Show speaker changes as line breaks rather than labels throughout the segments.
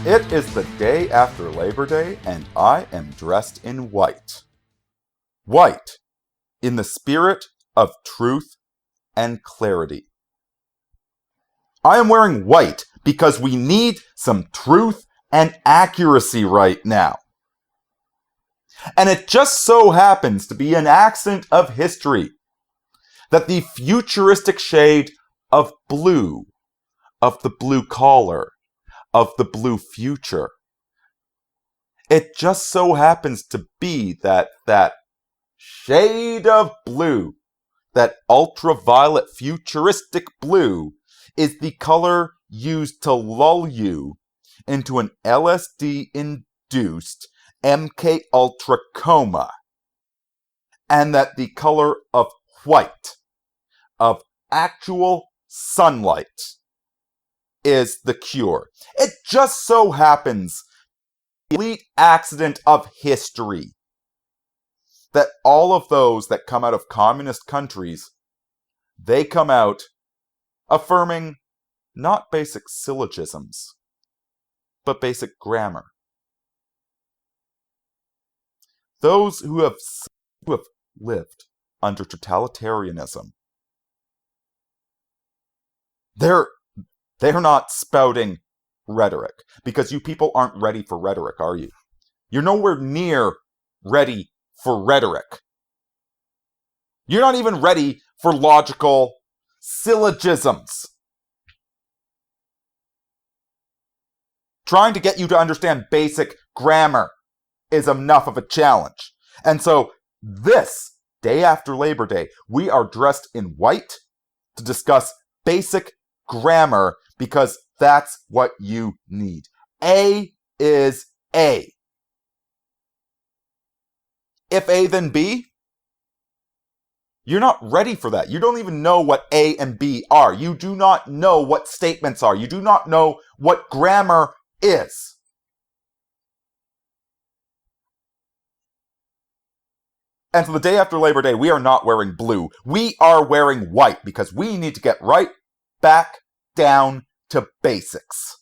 It is the day after Labor Day, and I am dressed in white. White, in the spirit of truth and clarity. I am wearing white because we need some truth and accuracy right now. And it just so happens to be an accident of history that the futuristic shade of blue, of the blue collar, of the blue future, it just so happens to be that shade of blue, that ultraviolet futuristic blue, is the color used to lull you into an LSD-induced MK Ultra coma, and that the color of white, of actual sunlight, is the cure. It just so happens, the complete accident of history, that all of those that come out of communist countries, they come out affirming not basic syllogisms, but basic grammar. Those who have lived under totalitarianism, they're not spouting rhetoric, because you people aren't ready for rhetoric, are you? You're nowhere near ready for rhetoric. You're not even ready for logical syllogisms. Trying to get you to understand basic grammar is enough of a challenge. And so, this day after Labor Day, we are dressed in white to discuss basic grammar, because that's what you need. A is A. If A, then B? You're not ready for that. You don't even know what A and B are. You do not know what statements are. You do not know what grammar is. And so the day after Labor Day, we are not wearing blue. We are wearing white, because we need to get right back down to basics.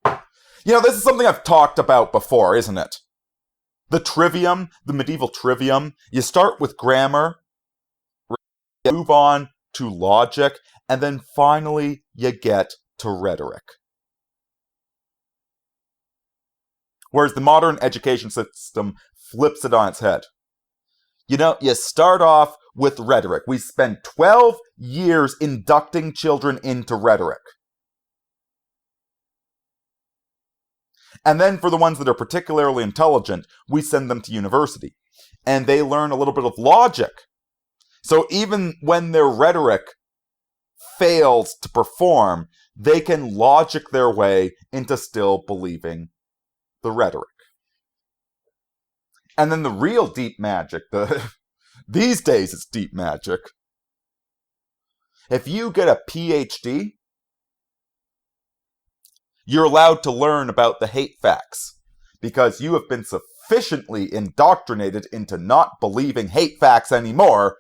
You know, this is something I've talked about before, isn't it? The trivium, the medieval trivium, you start with grammar, you move on to logic, and then finally you get to rhetoric. Whereas the modern education system flips it on its head. You know, you start off with rhetoric. We spend 12 years inducting children into rhetoric. And then for the ones that are particularly intelligent, we send them to university. And they learn a little bit of logic. So even when their rhetoric fails to perform, they can logic their way into still believing the rhetoric. And then the real deep magic, these days it's deep magic. If you get a PhD, you're allowed to learn about the hate facts, because you have been sufficiently indoctrinated into not believing hate facts anymore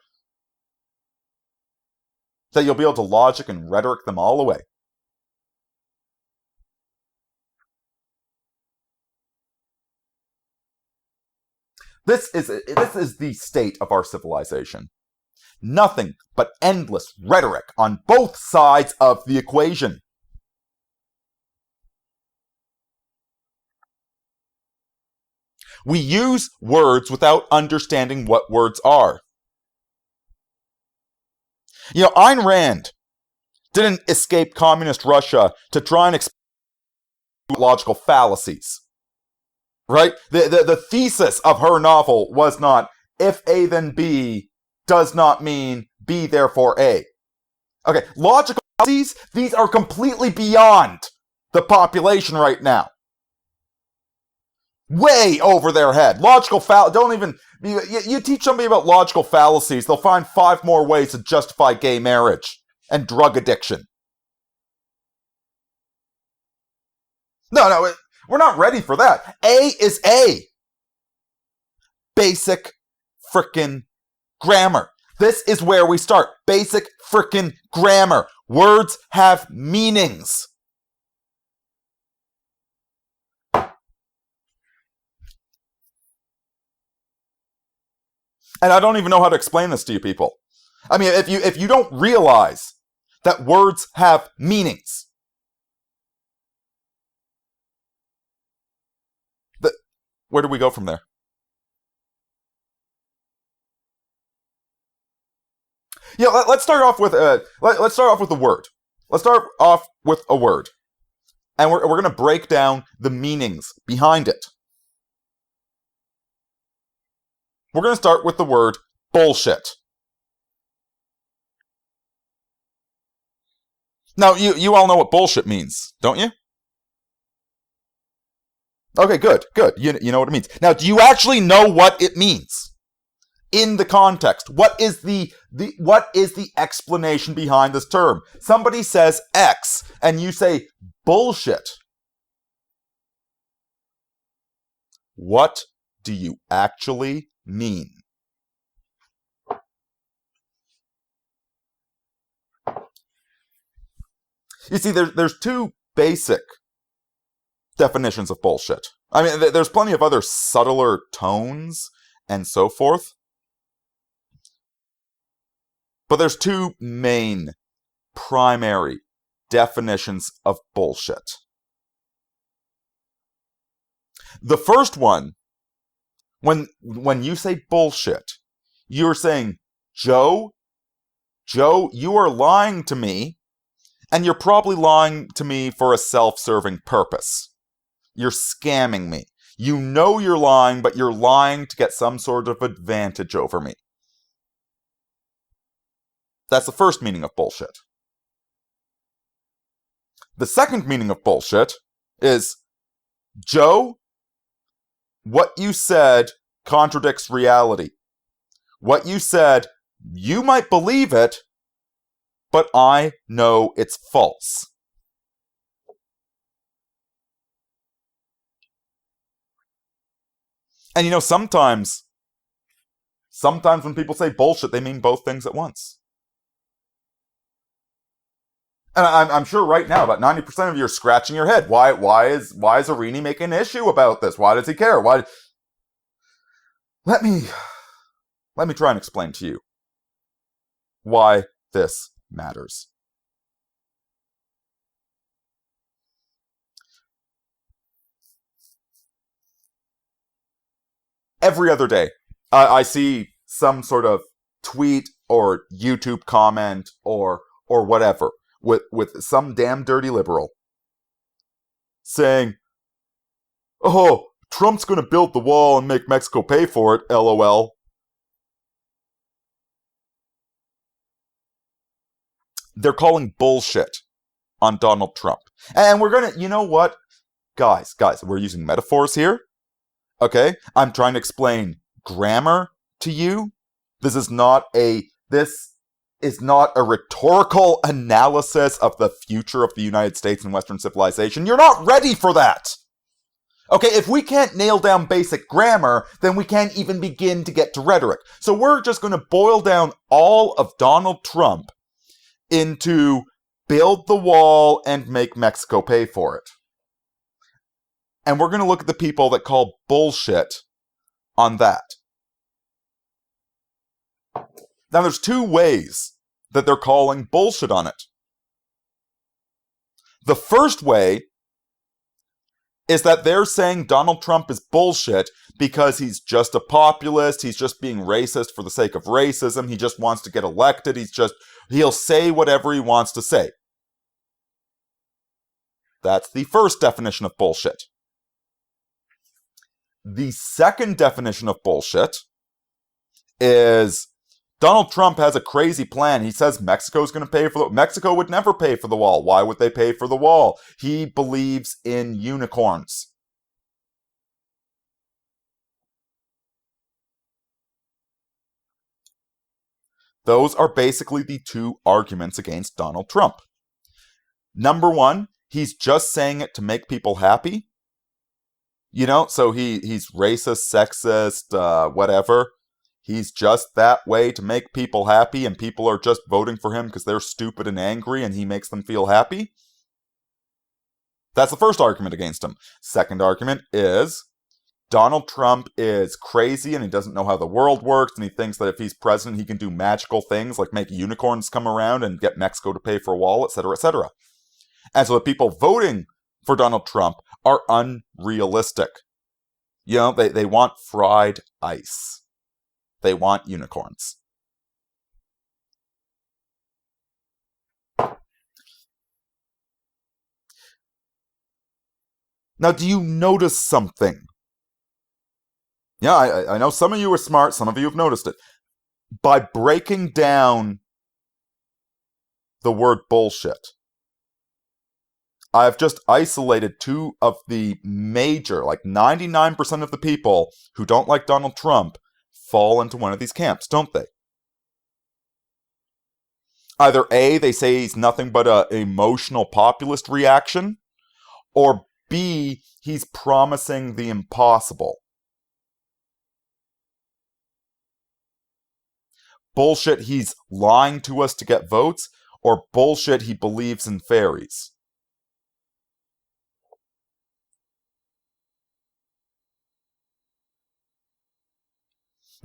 that you'll be able to logic and rhetoric them all away. This is the state of our civilization. Nothing but endless rhetoric on both sides of the equation. We use words without understanding what words are. You know, Ayn Rand didn't escape communist Russia to try and explain logical fallacies. Right? The thesis of her novel was not, if A then B does not mean B therefore A. Okay, logical fallacies, these are completely beyond the population right now. Way over their head. Logical don't even, you teach somebody about logical fallacies, they'll find 5 more ways to justify gay marriage and drug addiction. No, we're not ready for that. A is A. Basic frickin' grammar. This is where we start. Basic frickin' grammar. Words have meanings. And I don't even know how to explain this to you people. I mean, if you don't realize that words have meanings, where do we go from there? Yeah, let's start off with let's start off with a word. Let's start off with a word, and we're going to break down the meanings behind it. We're going to start with the word bullshit. Now, you all know what bullshit means, don't you? Okay, good. You know what it means. Now, do you actually know what it means? In the context, what is the explanation behind this term? Somebody says X, and you say bullshit. What do you actually mean? You see, there's two basic definitions of bullshit. I mean, there's plenty of other subtler tones and so forth. But there's two main, primary definitions of bullshit. The first one, when you say bullshit, you're saying, Joe, you are lying to me, and you're probably lying to me for a self-serving purpose. You're scamming me. You know you're lying, but you're lying to get some sort of advantage over me. That's the first meaning of bullshit. The second meaning of bullshit is, Joe, what you said contradicts reality. What you said, you might believe it, but I know it's false. And you know, sometimes when people say bullshit, they mean both things at once. And I'm sure right now about 90% of you are scratching your head. Why is Aurini making an issue about this? Why does he care? Why? Let me try and explain to you why this matters. Every other day, I see some sort of tweet or YouTube comment or whatever with some damn dirty liberal saying, "Oh, Trump's going to build the wall and make Mexico pay for it, LOL." They're calling bullshit on Donald Trump. And we're going to, you know what? Guys, we're using metaphors here. Okay? I'm trying to explain grammar to you. This is not a rhetorical analysis of the future of the United States and Western civilization. You're not ready for that. Okay, if we can't nail down basic grammar, then we can't even begin to get to rhetoric. So we're just going to boil down all of Donald Trump into build the wall and make Mexico pay for it. And we're going to look at the people that call bullshit on that. Now, there's two ways that they're calling bullshit on it. The first way is that they're saying Donald Trump is bullshit because he's just a populist, he's just being racist for the sake of racism, he just wants to get elected, he'll say whatever he wants to say. That's the first definition of bullshit. The second definition of bullshit is Donald Trump has a crazy plan. He says Mexico's going to pay for Mexico would never pay for the wall. Why would they pay for the wall? He believes in unicorns. Those are basically the two arguments against Donald Trump. Number one, he's just saying it to make people happy. You know, so he's racist, sexist, whatever. he's just that way to make people happy, and people are just voting for him because they're stupid and angry, and he makes them feel happy. That's the first argument against him. Second argument is Donald Trump is crazy and he doesn't know how the world works, and he thinks that if he's president, he can do magical things like make unicorns come around and get Mexico to pay for a wall, etc., etc. And so the people voting for Donald Trump are unrealistic. You know, they want fried ice. They want unicorns. Now, do you notice something? Yeah, I know some of you are smart, some of you have noticed it. By breaking down the word bullshit, I've just isolated two of the major, like 99% of the people who don't like Donald Trump fall into one of these camps, don't they? Either A, they say he's nothing but an emotional populist reaction, or B, he's promising the impossible. Bullshit, he's lying to us to get votes, or bullshit, he believes in fairies.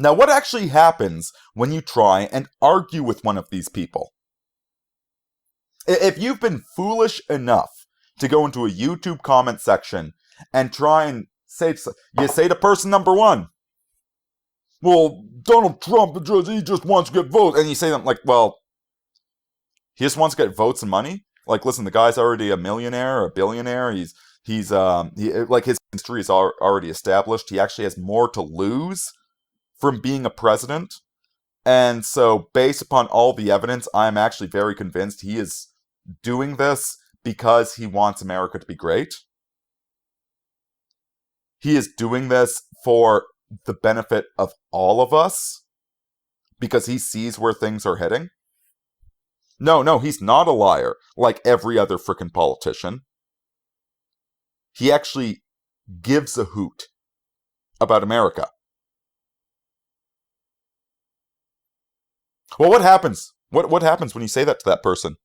Now, what actually happens when you try and argue with one of these people? If you've been foolish enough to go into a YouTube comment section and try and say to person number one, well, Donald Trump, he just wants to get votes. And you say them like, well, he just wants to get votes and money? Like, listen, the guy's already a millionaire or a billionaire. He's like, his history is already established. He actually has more to lose from being a president. And so, based upon all the evidence, I'm actually very convinced he is doing this because he wants America to be great. He is doing this for the benefit of all of us because he sees where things are heading. No, he's not a liar like every other frickin' politician. He actually gives a hoot about America. Well, what happens? What happens when you say that to that person?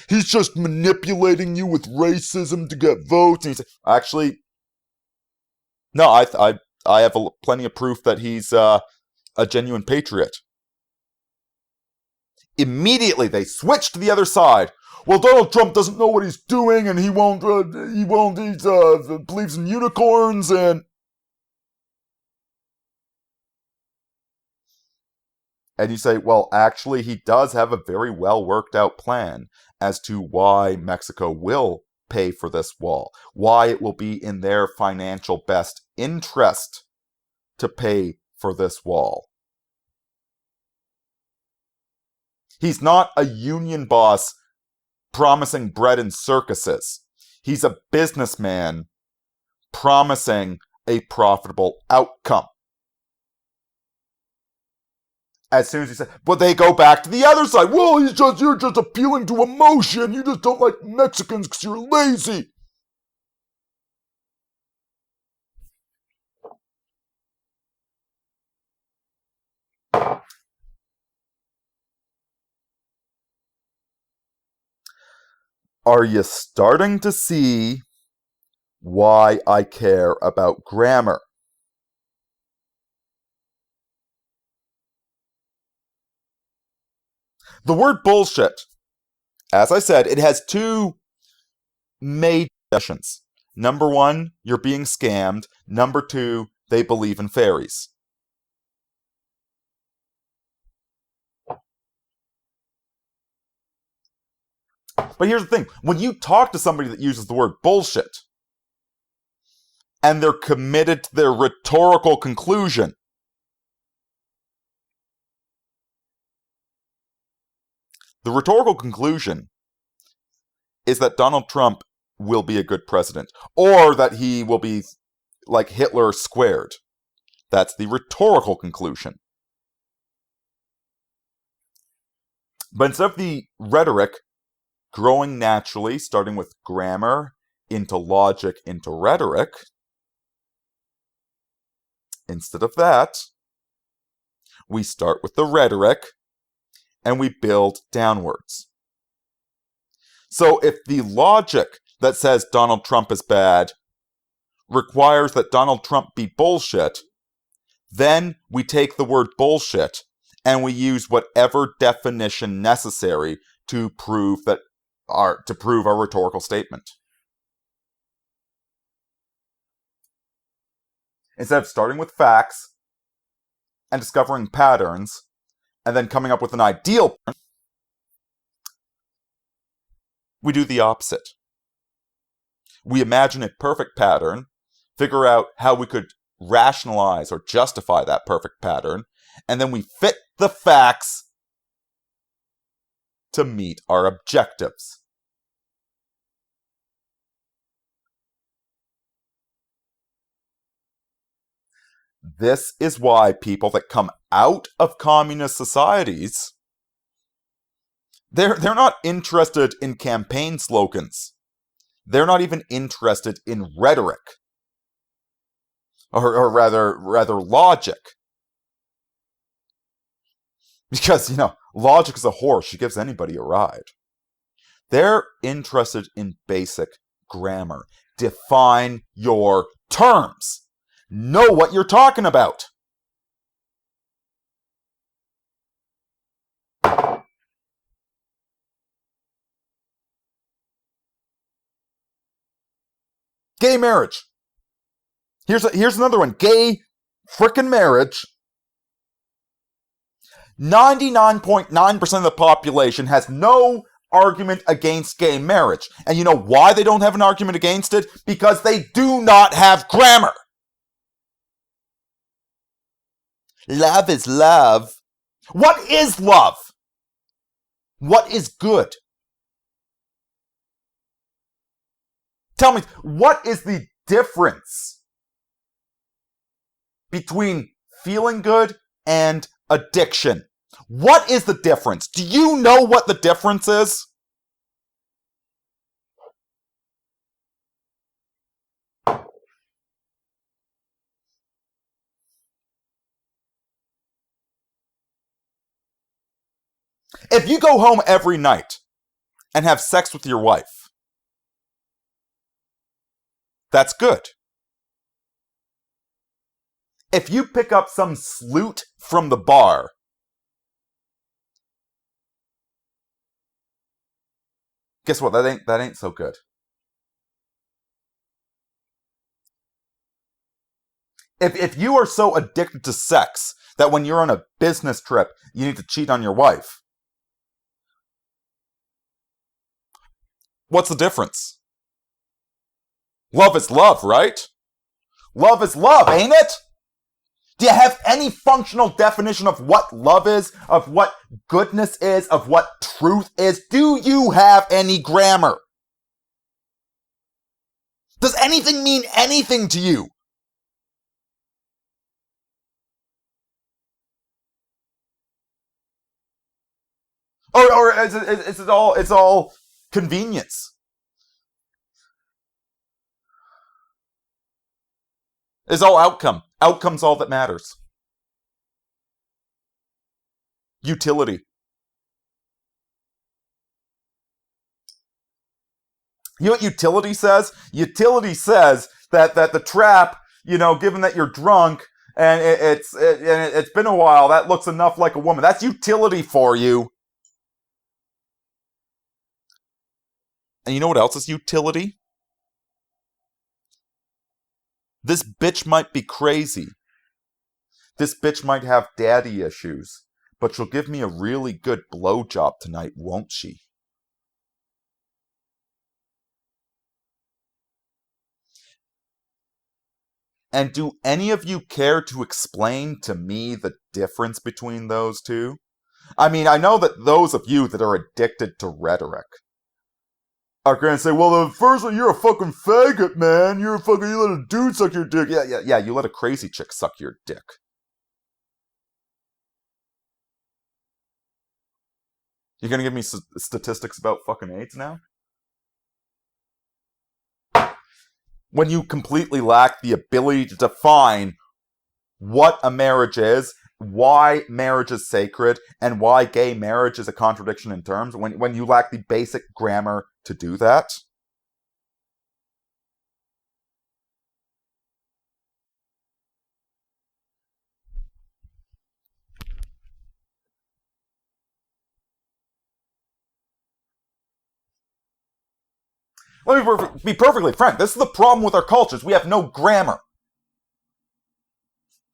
He's just manipulating you with racism to get votes. And actually, no, I have plenty of proof that he's a genuine patriot. Immediately, they switch to the other side. Well, Donald Trump doesn't know what he's doing, and he believes in unicorns, and you say, well, actually, he does have a very well worked out plan as to why Mexico will pay for this wall, why it will be in their financial best interest to pay for this wall. He's not a union boss promising bread and circuses. He's a businessman promising a profitable outcome. As soon as he said, but they go back to the other side. Well, you're just appealing to emotion. You just don't like Mexicans because you're lazy. Are you starting to see why I care about grammar? The word bullshit, as I said, it has two major definitions. Number one, you're being scammed. Number two, they believe in fairies. But here's the thing. When you talk to somebody that uses the word bullshit, and they're committed to their rhetorical conclusion, the rhetorical conclusion is that Donald Trump will be a good president, or that he will be like Hitler squared. That's the rhetorical conclusion. But instead of the rhetoric growing naturally, starting with grammar, into logic, into rhetoric, instead of that, We start with the rhetoric, and we build downwards. So if the logic that says Donald Trump is bad requires that Donald Trump be bullshit, then we take the word bullshit and we use whatever definition necessary to prove our rhetorical statement. Instead of starting with facts and discovering patterns and then coming up with an ideal pattern, we do the opposite. We imagine a perfect pattern, figure out how we could rationalize or justify that perfect pattern, and then we fit the facts to meet our objectives. This is why people that come out of communist societies, they're not interested in campaign slogans. They're not even interested in rhetoric. Or rather logic. Because, logic is a horse. She gives anybody a ride. They're interested in basic grammar. Define your terms. Know what you're talking about. Gay marriage. Here's another one. Gay frickin' marriage. 99.9% of the population has no argument against gay marriage. And you know why they don't have an argument against it? Because they do not have grammar. Love is love. What is love? What is good? Tell me, what is the difference between feeling good and addiction? What is the difference? Do you know what the difference is? If you go home every night and have sex with your wife, that's good. If you pick up some sloot from the bar, guess what? That ain't so good. If you are so addicted to sex that when you're on a business trip, you need to cheat on your wife, what's the difference? Love is love, right? Love is love, ain't it? Do you have any functional definition of what love is, of what goodness is, of what truth is? Do you have any grammar? Does anything mean anything to you? Or is it all convenience? It's all outcome. Outcome's all that matters. Utility. You know what utility says? Utility says that the trap, given that you're drunk and it's been a while, that looks enough like a woman. That's utility for you. And you know what else is utility? This bitch might be crazy. This bitch might have daddy issues. But she'll give me a really good blowjob tonight, won't she? And do any of you care to explain to me the difference between those two? I mean, I know that those of you that are addicted to rhetoric are going to say, well, first you're a fucking faggot, man. You let a dude suck your dick. Yeah, you let a crazy chick suck your dick. You're going to give me statistics about fucking AIDS now? When you completely lack the ability to define what a marriage is, why marriage is sacred and why gay marriage is a contradiction in terms when you lack the basic grammar to do that? Let me be perfectly frank. This is the problem with our cultures. We have no grammar.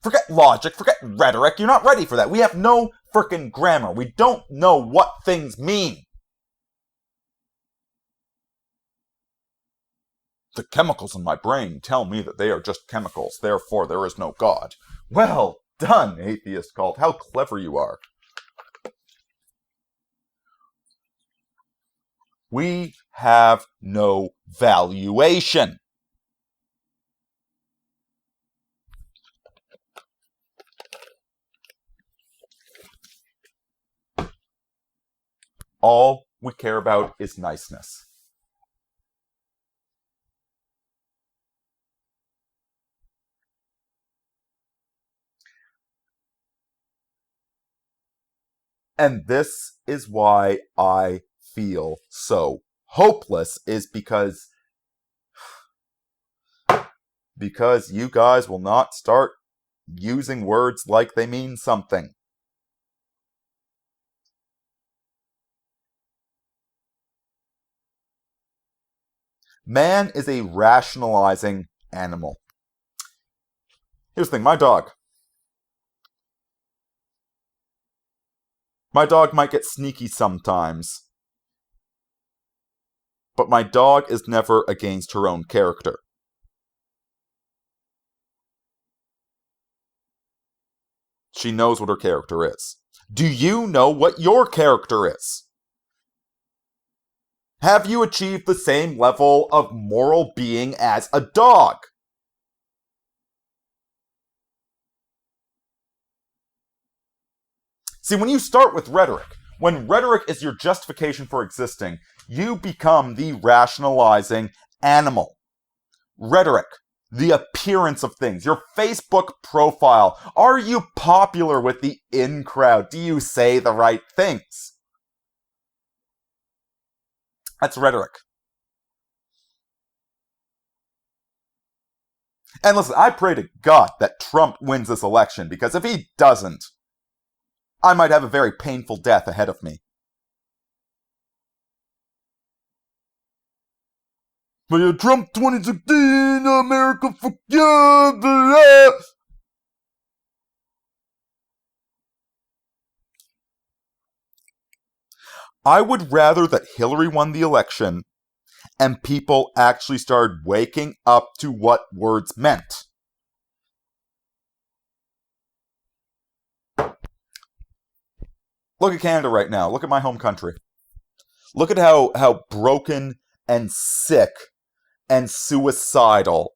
Forget logic, forget rhetoric. You're not ready for that. We have no frickin' grammar. We don't know what things mean. The chemicals in my brain tell me that they are just chemicals, therefore there is no God. Well done, atheist cult. How clever you are. We have no valuation. All we care about is niceness. And this is why I feel so hopeless, is because you guys will not start using words like they mean something. Man is a rationalizing animal. Here's the thing, my dog might get sneaky sometimes, but my dog is never against her own character. She knows what her character is. Do you know what your character is? Have you achieved the same level of moral being as a dog? See, when you start with rhetoric, when rhetoric is your justification for existing, you become the rationalizing animal. Rhetoric, the appearance of things, your Facebook profile. Are you popular with the in crowd? Do you say the right things? That's rhetoric. And listen, I pray to God that Trump wins this election, because if he doesn't, I might have a very painful death ahead of me. But Trump 2016, America for you. I would rather that Hillary won the election and people actually started waking up to what words meant. Look at Canada right now. Look at my home country. Look at how broken and sick and suicidal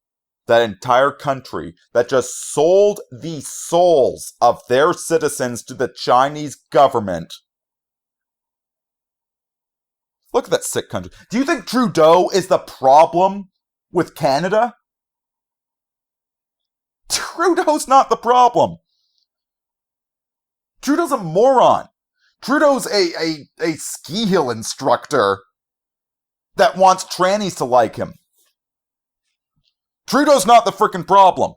that entire country that just sold the souls of their citizens to the Chinese government. Look at that sick country. Do you think Trudeau is the problem with Canada? Trudeau's not the problem. Trudeau's a moron. Trudeau's a ski hill instructor that wants trannies to like him. Trudeau's not the frickin' problem.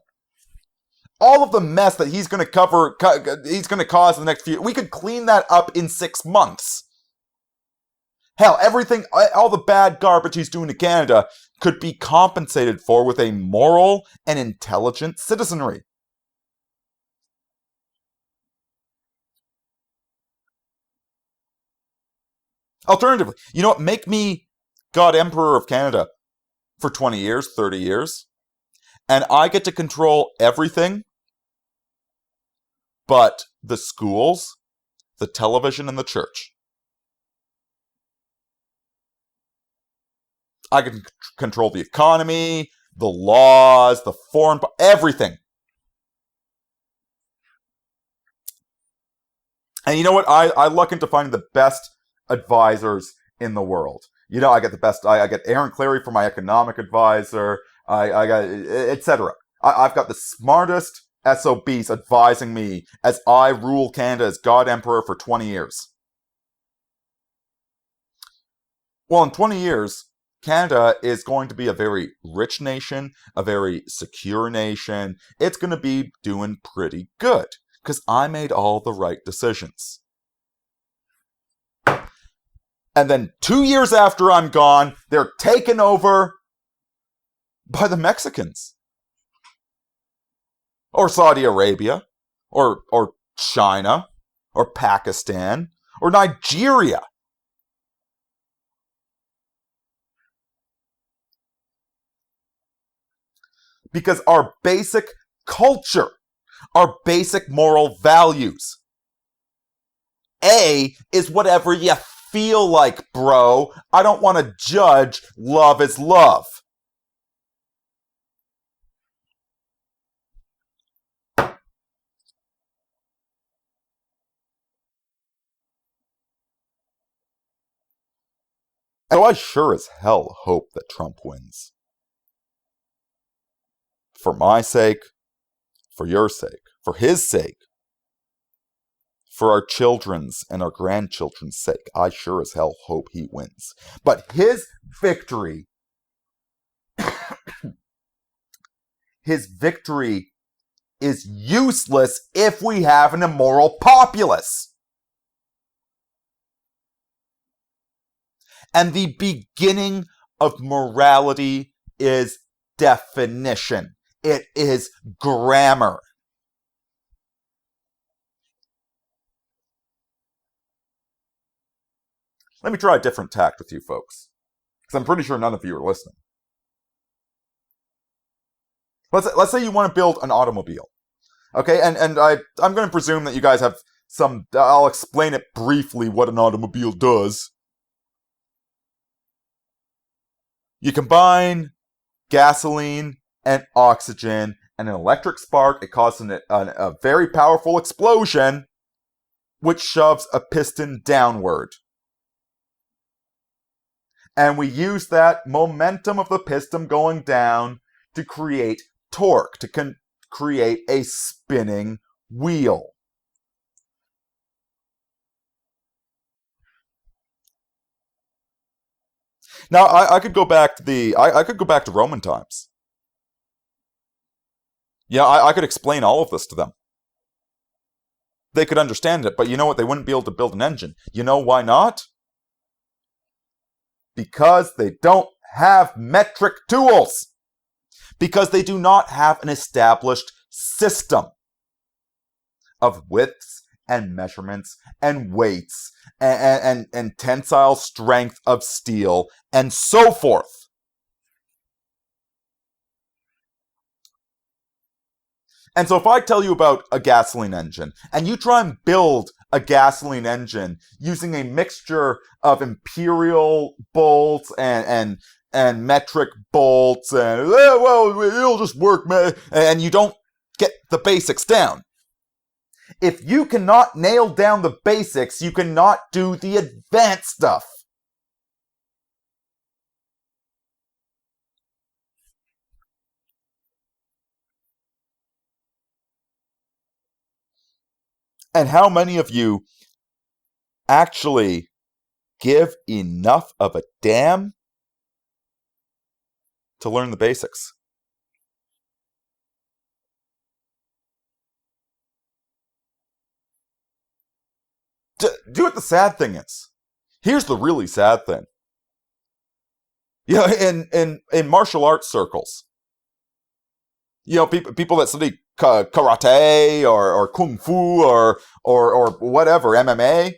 All of the mess that he's going to he's going to cause in the next few, we could clean that up in 6 months. Hell, everything, all the bad garbage he's doing to Canada could be compensated for with a moral and intelligent citizenry. Alternatively, you know what? Make me God Emperor of Canada for 20 years, 30 years, and I get to control everything but the schools, the television, and the church. I can control the economy, the laws, the foreign, everything. And you know what? I luck into finding the best advisors in the world. You know, I get the best. I get Aaron Clarey for my economic advisor. I got etc. I've got the smartest SOBs advising me as I rule Canada as God Emperor for 20 years. Well, in 20 years, Canada is going to be a very rich nation, a very secure nation. It's going to be doing pretty good because I made all the right decisions. And then 2 years after I'm gone, they're taken over by the Mexicans. Or Saudi Arabia, or China, or Pakistan, or Nigeria. Because our basic culture, our basic moral values, A is whatever you feel like, bro. I don't want to judge. Love is love. So I sure as hell hope that Trump wins. For my sake, for your sake, for his sake, for our children's and our grandchildren's sake, I sure as hell hope he wins. But his victory, his victory is useless if we have an immoral populace. And the beginning of morality is definition. It is grammar. Let me try a different tact with you folks, because I'm pretty sure none of you are listening. Let's say you want to build an automobile, okay? And I'm going to presume that you guys have some. I'll explain it briefly what an automobile does. You combine gasoline and oxygen and an electric spark. It causes a very powerful explosion, which shoves a piston downward. And we use that momentum of the piston going down to create torque, to create a spinning wheel. Now, I could go back to I could go back to Roman times. Yeah, I could explain all of this to them. They could understand it, but you know what? They wouldn't be able to build an engine. You know why not? Because they don't have metric tools. Because they do not have an established system of widths and measurements and weights and tensile strength of steel and so forth. And so if I tell you about a gasoline engine, and you try and build a gasoline engine using a mixture of imperial bolts and metric bolts, and, well, it'll just work, man, and you don't get the basics down. If you cannot nail down the basics, you cannot do the advanced stuff. And how many of you actually give enough of a damn to learn the basics? Do you know what the sad thing is? Here's the really sad thing. You know, in martial arts circles, you know, people that study karate or kung fu or whatever, MMA.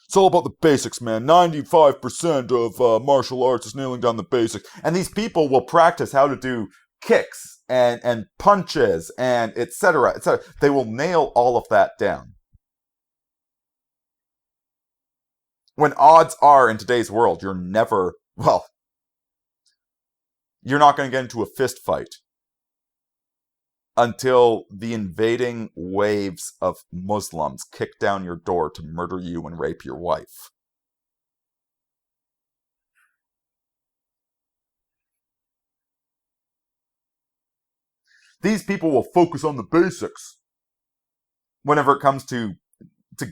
It's all about the basics, man. 95% of martial arts is nailing down the basics. And these people will practice how to do kicks and punches and etc. etc. They will nail all of that down. When odds are in today's world, you're not going to get into a fist fight until the invading waves of Muslims kick down your door to murder you and rape your wife. These people will focus on the basics whenever it comes to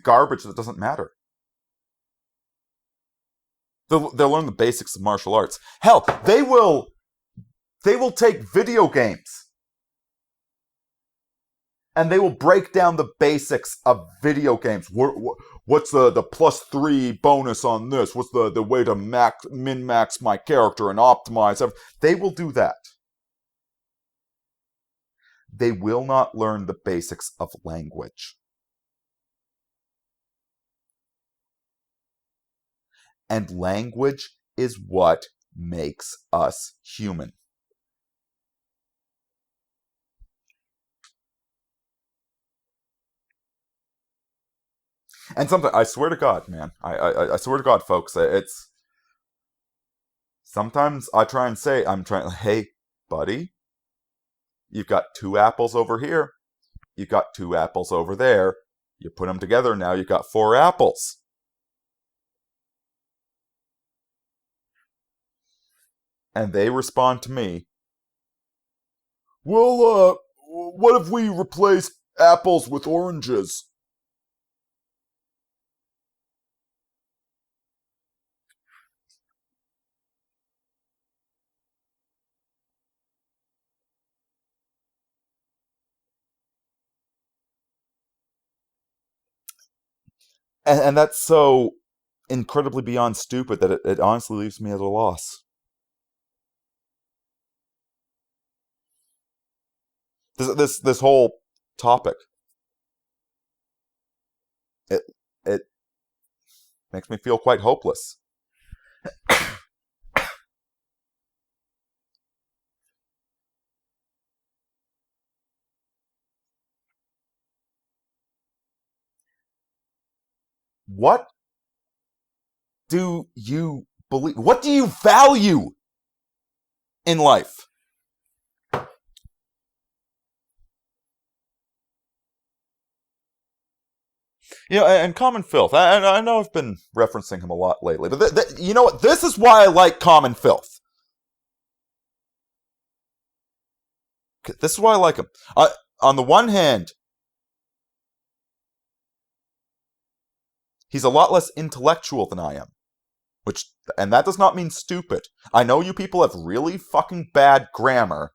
garbage that doesn't matter. They'll learn the basics of martial arts. Hell, they will take video games and they will break down the basics of video games. What's the +3 bonus on this? What's the way to min-max my character and optimize? They will do that. They will not learn the basics of language. And language is what makes us human. And something, I swear to God, man, I swear to God, folks, it's, sometimes I try and say, hey, buddy, you've got 2 apples over here, you've got 2 apples over there, you put them together, now you've got 4 apples. And they respond to me, well, what if we replace apples with oranges? And that's so incredibly beyond stupid that it honestly leaves me at a loss. This whole topic, it makes me feel quite hopeless. What do you believe? What do you value in life? You know, and Common Filth, I know I've been referencing him a lot lately, but you know what? This is why I like Common Filth. This is why I like him. On the one hand, he's a lot less intellectual than I am. And that does not mean stupid. I know you people have really fucking bad grammar,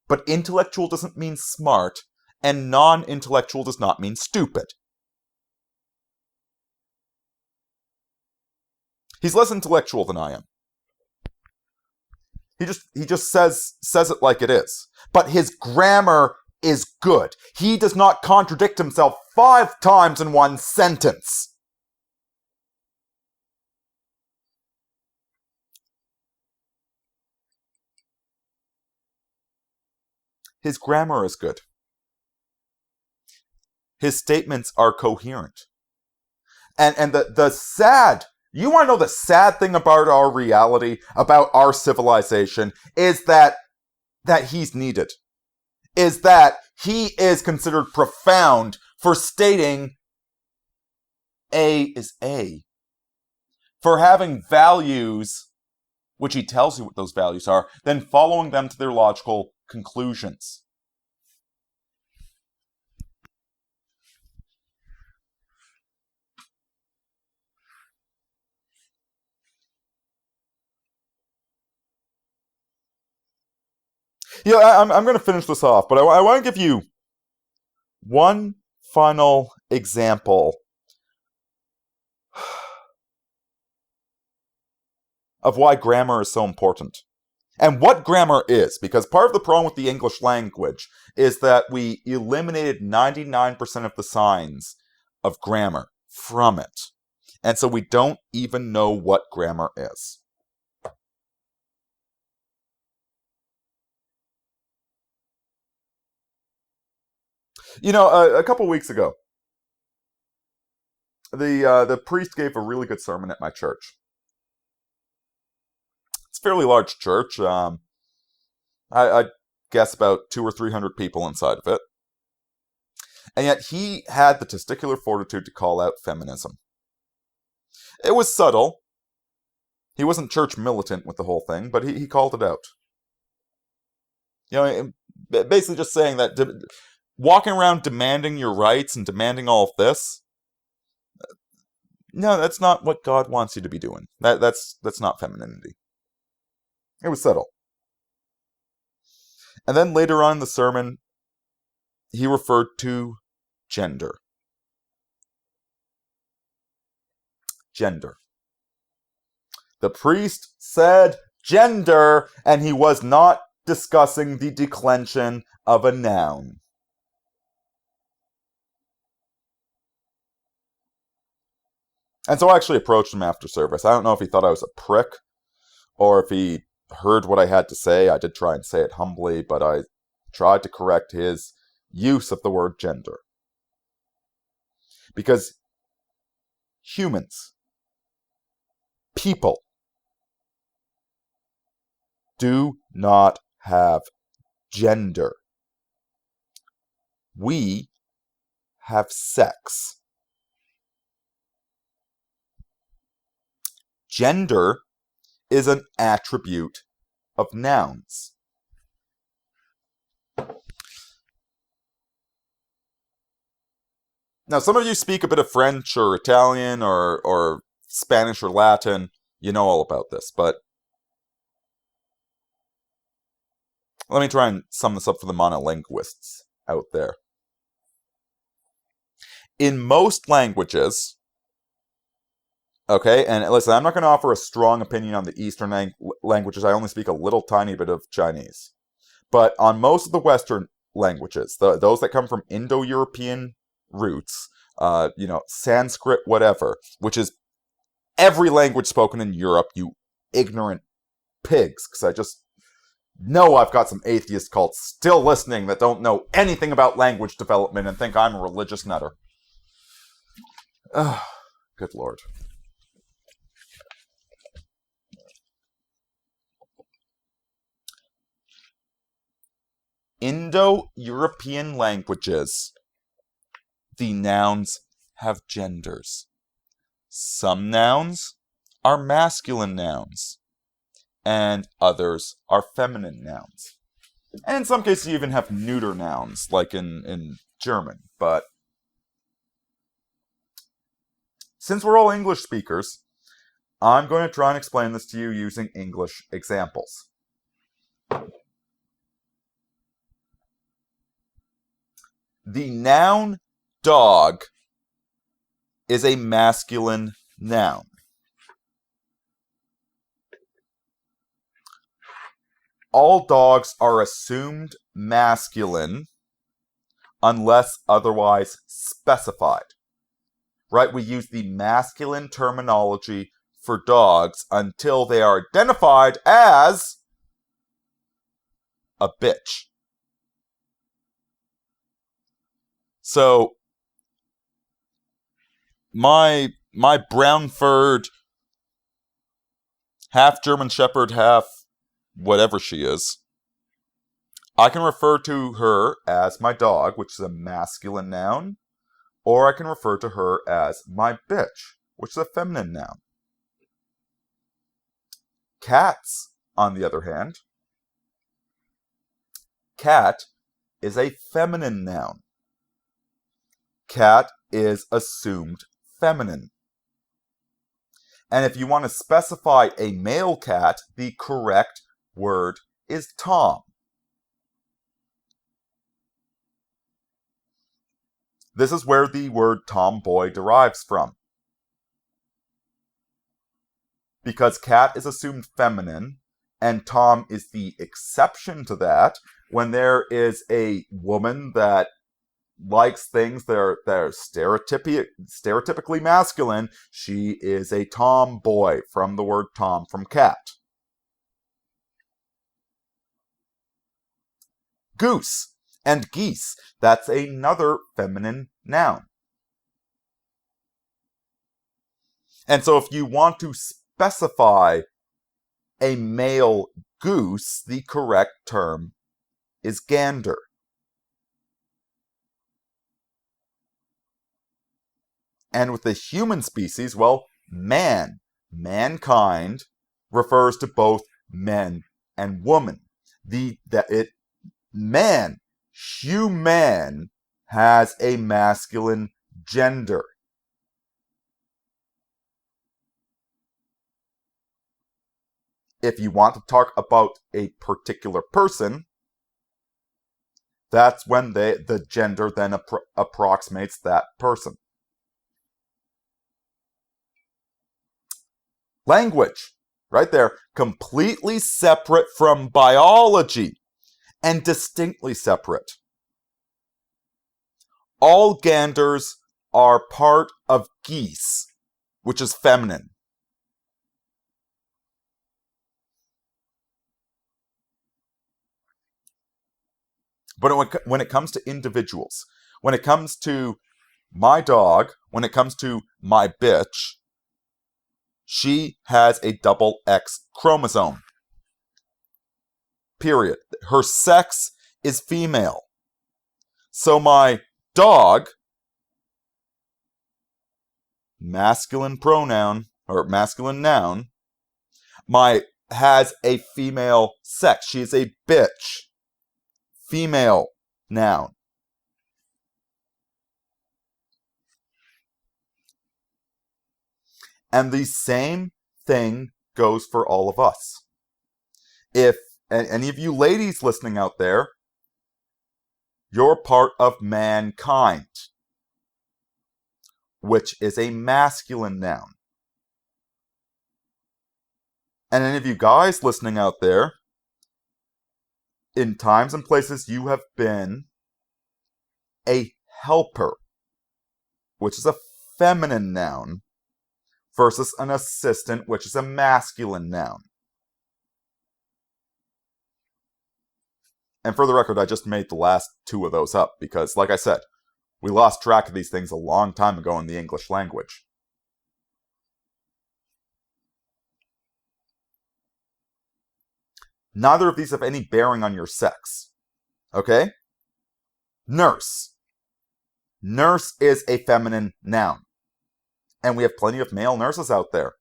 but intellectual doesn't mean smart, and non-intellectual does not mean stupid. He's less intellectual than I am. He just says it like it is. But his grammar is good. He does not contradict himself 5 times in one sentence. His grammar is good. His statements are coherent. And the sad, you want to know the sad thing about our reality, about our civilization, is that he's needed. Is that he is considered profound for stating A is A. For having values, which he tells you what those values are, then following them to their logical conclusions. Yeah, I'm going to finish this off, but I want to give you one final example of why grammar is so important. And what grammar is, because part of the problem with the English language is that we eliminated 99% of the signs of grammar from it. And so we don't even know what grammar is. You know, a couple weeks ago, the priest gave a really good sermon at my church. It's a fairly large church. I guess about 200 or 300 people inside of it. And yet he had the testicular fortitude to call out feminism. It was subtle. He wasn't church militant with the whole thing, but he called it out. You know, basically just saying that walking around demanding your rights and demanding all of this, no, that's not what God wants you to be doing. That's not femininity. It was subtle. And then later on in the sermon, he referred to gender. Gender. The priest said gender, and he was not discussing the declension of a noun. And so I actually approached him after service. I don't know if he thought I was a prick, or if he heard what I had to say. I did try and say it humbly, but I tried to correct his use of the word gender. Because humans, people, do not have gender. We have sex. Gender is an attribute of nouns. Now, some of you speak a bit of French or Italian or Spanish or Latin. You know all about this, but let me try and sum this up for the monolinguists out there. In most languages, okay, and listen, I'm not going to offer a strong opinion on the Eastern languages. I only speak a little tiny bit of Chinese. But on most of the Western languages, those that come from Indo-European roots, Sanskrit, whatever, which is every language spoken in Europe, you ignorant pigs, because I just know I've got some atheist cults still listening that don't know anything about language development and think I'm a religious nutter. Good Lord. Indo-European languages, the nouns have genders. Some nouns are masculine nouns, and others are feminine nouns. And in some cases you even have neuter nouns, like in German. But since we're all English speakers, I'm going to try and explain this to you using English examples. The noun dog is a masculine noun. All dogs are assumed masculine unless otherwise specified. Right? We use the masculine terminology for dogs until they are identified as a bitch. So, my brown-furred, half German Shepherd, half whatever she is, I can refer to her as my dog, which is a masculine noun, or I can refer to her as my bitch, which is a feminine noun. Cats, on the other hand, cat is a feminine noun. Cat is assumed feminine. And if you want to specify a male cat, the correct word is Tom. This is where the word tomboy derives from. Because cat is assumed feminine, and Tom is the exception to that, when there is a woman that likes things that are stereotypically masculine, she is a tomboy, from the word Tom, from cat. Goose and geese, that's another feminine noun. And so if you want to specify a male goose, the correct term is gander. And with the human species, well, mankind refers to both men and women. It Man, human, has a masculine gender. If you want to talk about a particular person, that's when the gender then approximates that person. Language, right there, completely separate from biology and distinctly separate. All ganders are part of geese, which is feminine. But when it comes to individuals, when it comes to my dog, when it comes to my bitch, she has a double X chromosome. Period. Her sex is female. So my dog, masculine pronoun, or masculine noun, has a female sex. She is a bitch. Female noun. And the same thing goes for all of us. If any of you ladies listening out there, you're part of mankind, which is a masculine noun. And any of you guys listening out there, in times and places you have been a helper, which is a feminine noun, versus an assistant, which is a masculine noun. And for the record, I just made the last two of those up because, like I said, we lost track of these things a long time ago in the English language. Neither of these have any bearing on your sex. Okay? Nurse. Nurse is a feminine noun. And we have plenty of male nurses out there.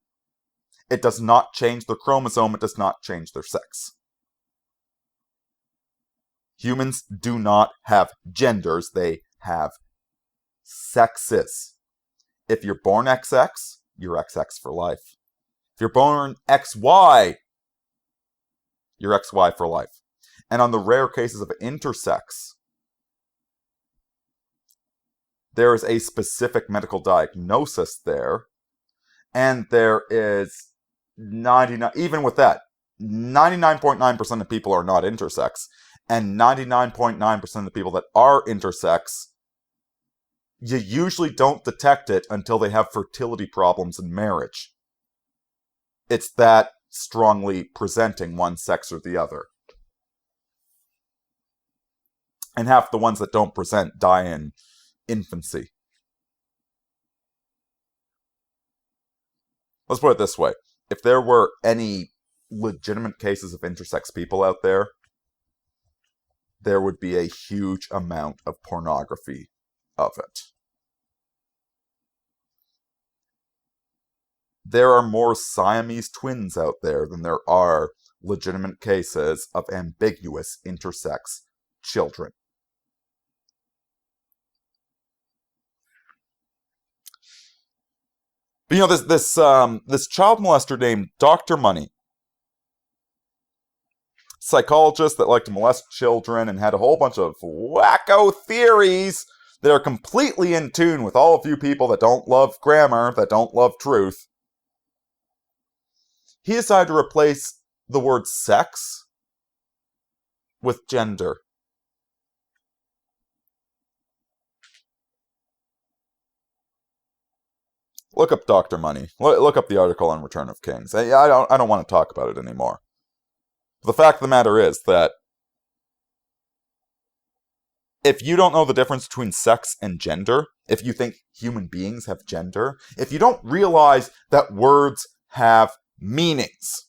It does not change their chromosome. It does not change their sex. Humans do not have genders. They have sexes. If you're born XX, you're XX for life. If you're born XY, you're XY for life. And on the rare cases of intersex, there is a specific medical diagnosis there, and there is 99, even with that, 99.9% of people are not intersex, and 99.9% of the people that are intersex, you usually don't detect it until they have fertility problems in marriage. It's that strongly presenting one sex or the other. And half the ones that don't present die in infancy. Let's put it this way. If there were any legitimate cases of intersex people out there, there would be a huge amount of pornography of it. There are more Siamese twins out there than there are legitimate cases of ambiguous intersex children. But you know, this child molester named Dr. Money, psychologist that liked to molest children and had a whole bunch of wacko theories that are completely in tune with all of you people that don't love grammar, that don't love truth. He decided to replace the word sex with gender. Look up Dr. Money. Look up the article on Return of Kings. I don't want to talk about it anymore. The fact of the matter is that if you don't know the difference between sex and gender, if you think human beings have gender, if you don't realize that words have meanings,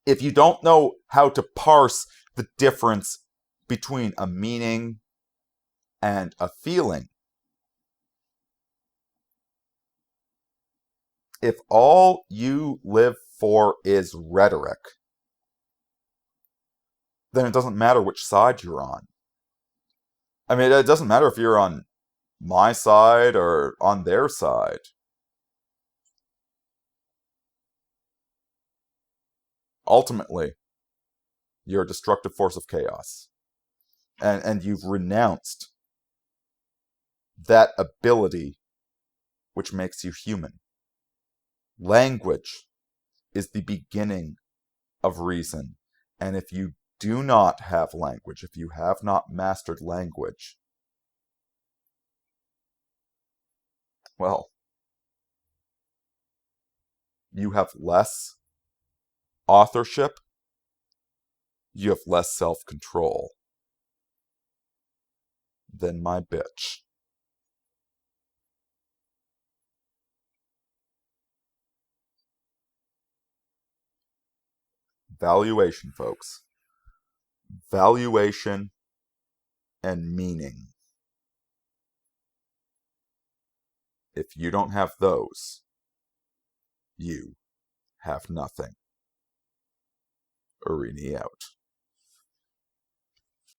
if you don't know how to parse the difference between a meaning and a feeling, if all you live for is rhetoric, then it doesn't matter which side you're on. I mean, it doesn't matter if you're on my side or on their side. Ultimately, you're a destructive force of chaos. And you've renounced that ability which makes you human. Language is the beginning of reason. And if you do not have language, if you have not mastered language, well, you have less authorship, you have less self-control than my bitch. Valuation, folks. Valuation and meaning. If you don't have those, you have nothing. Aurini out.